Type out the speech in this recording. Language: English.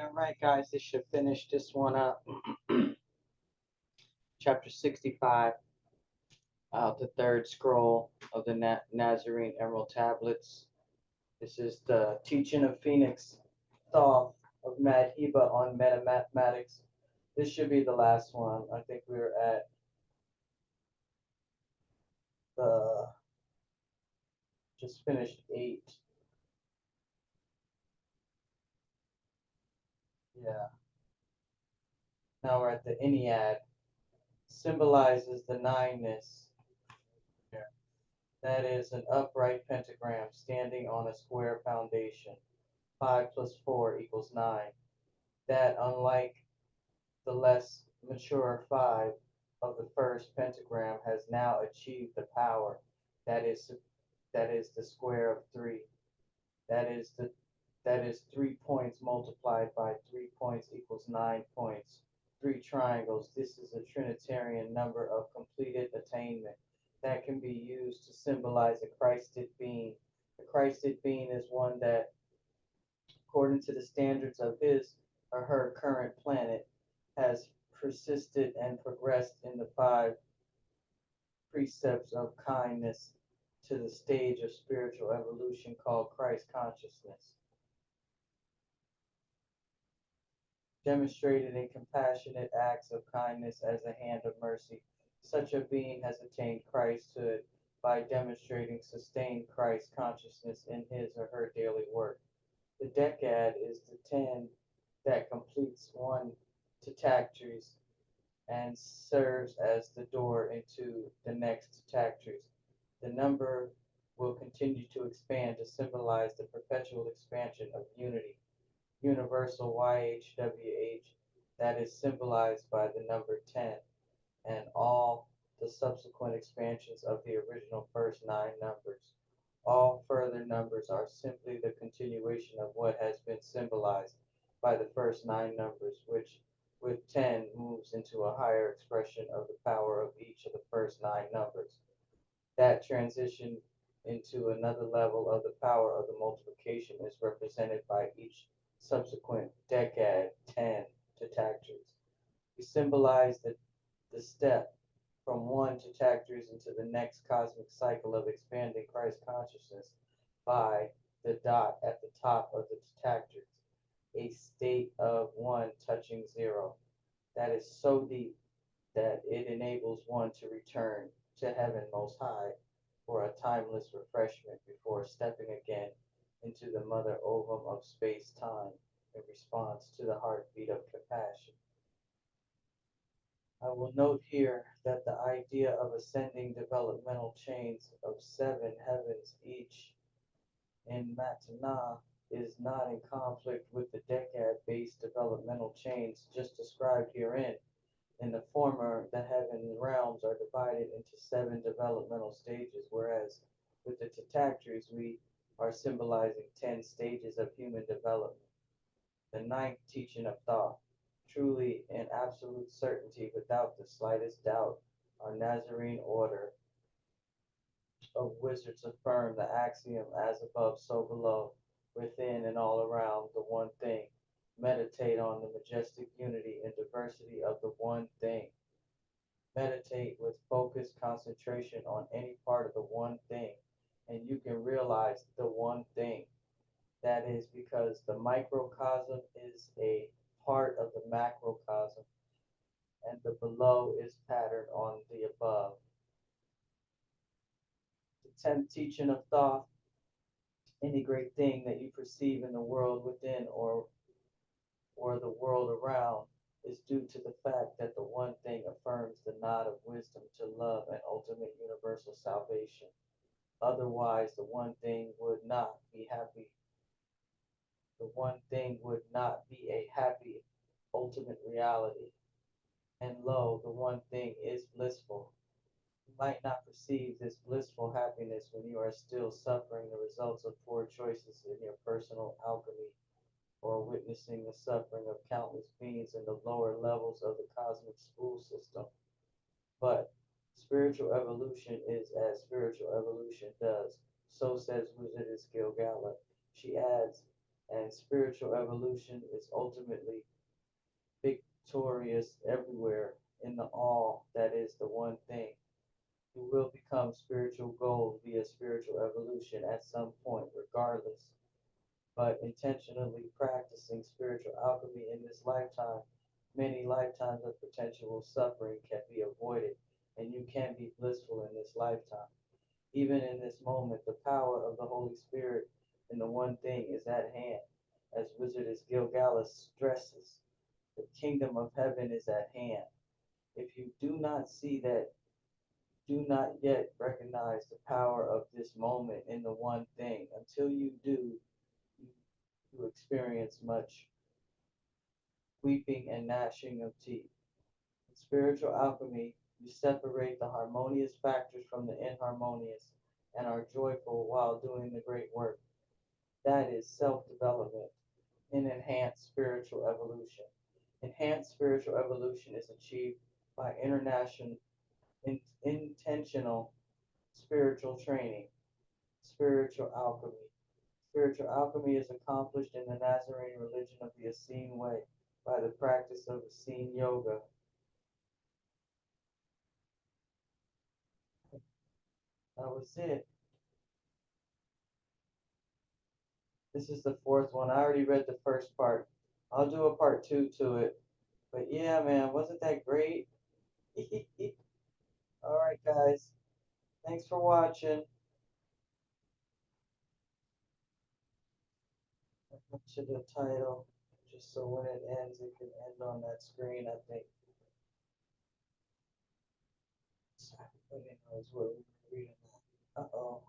All right, guys, this should finish this one up. Chapter 65, the third scroll of the Nazarean Emerald Tablets. This is the teaching of Phoenix Thoth of Madhebah on Metamathematics. This should be the last one. I think we're at the, just finished 8. Yeah. Now we're at the Ennead. Symbolizes the nineness. Here. That is an upright pentagram standing on a square foundation. 5 plus 4 equals 9. That, unlike the less mature 5 of the first pentagram, has now achieved the power that is the square of 3. That is 3 points multiplied by 3 points equals 9 points. 3 triangles. This is a Trinitarian number of completed attainment that can be used to symbolize a Christed being. The Christed being is one that, according to the standards of his or her current planet, has persisted and progressed in the 5 precepts of kindness to the stage of spiritual evolution called Christ consciousness. Demonstrated in compassionate acts of kindness as a hand of mercy. Such a being has attained Christhood by demonstrating sustained Christ consciousness in his or her daily work. The decad is the 10 that completes 1 Tatactries and serves as the door into the next Tatactries. The number will continue to expand to symbolize the perpetual expansion of unity. Universal YHWH, that is symbolized by the number 10, and all the subsequent expansions of the original first 9 numbers. All further numbers are simply the continuation of what has been symbolized by the first 9 numbers, which with 10 moves into a higher expression of the power of each of the first 9 numbers. That transition into another level of the power of the multiplication is represented by each subsequent decad 10 Tatactries. We symbolize the step from 1 Tatactries into the next cosmic cycle of expanding Christ consciousness by the dot at the top of the Tatactries, a state of 1 touching 0. That is so deep that it enables one to return to heaven most high for a timeless refreshment before stepping again into the mother ovum of space-time in response to the heartbeat of compassion. I will note here that the idea of ascending developmental chains of 7 heavens each in Matanah is not in conflict with the decad-based developmental chains just described herein. In the former, the heaven realms are divided into 7 developmental stages, whereas with the Tatactries, we are symbolizing 10 stages of human development. The 9th teaching of Thoth, truly and absolute certainty without the slightest doubt, our Nasarean order of wizards affirm the axiom as above, so below, within and all around the one thing. Meditate on the majestic unity and diversity of the one thing. Meditate with focused concentration on any part of the one thing, and you can realize the one thing. That is because the microcosm is a part of the macrocosm, and the below is patterned on the above. The 10th teaching of Thoth, any great thing that you perceive in the world within or the world around is due to the fact that the one thing affirms the nod of wisdom to love and ultimate universal salvation. Otherwise, the one thing would not be happy. The one thing would not be a happy ultimate reality. And lo, the one thing is blissful. You might not perceive this blissful happiness when you are still suffering the results of poor choices in your personal alchemy, or witnessing the suffering of countless beings in the lower levels of the cosmic school system. But spiritual evolution is as spiritual evolution does. So says Wizardess Gilgala. She adds, And spiritual evolution is ultimately victorious everywhere in the all that is the one thing. You will become spiritual gold via spiritual evolution at some point, regardless. But intentionally practicing spiritual alchemy in this lifetime, many lifetimes of potential suffering can be avoided, and you can be blissful in this lifetime. Even in this moment, the power of the Holy Spirit in the one thing is at hand. As Wizardess Gilgalas stresses, the kingdom of heaven is at hand. If you do not see that, do not yet recognize the power of this moment in the one thing. Until you do, you, you experience much weeping and gnashing of teeth. In spiritual alchemy, you separate the harmonious factors from the inharmonious and are joyful while doing the great work. That is self development in enhanced spiritual evolution. Enhanced spiritual evolution is achieved by intentional spiritual training, spiritual alchemy. Spiritual alchemy is accomplished in the Nasarean religion of the Essene way by the practice of Essene Yoga. That was it. This is the fourth one. I already read the first part. I'll do a part two to it. But yeah, man, wasn't that great? All right, guys. Thanks for watching. To the title, just so when it ends, it can end on that screen, I think. So everybody knows what we're reading. Uh-oh.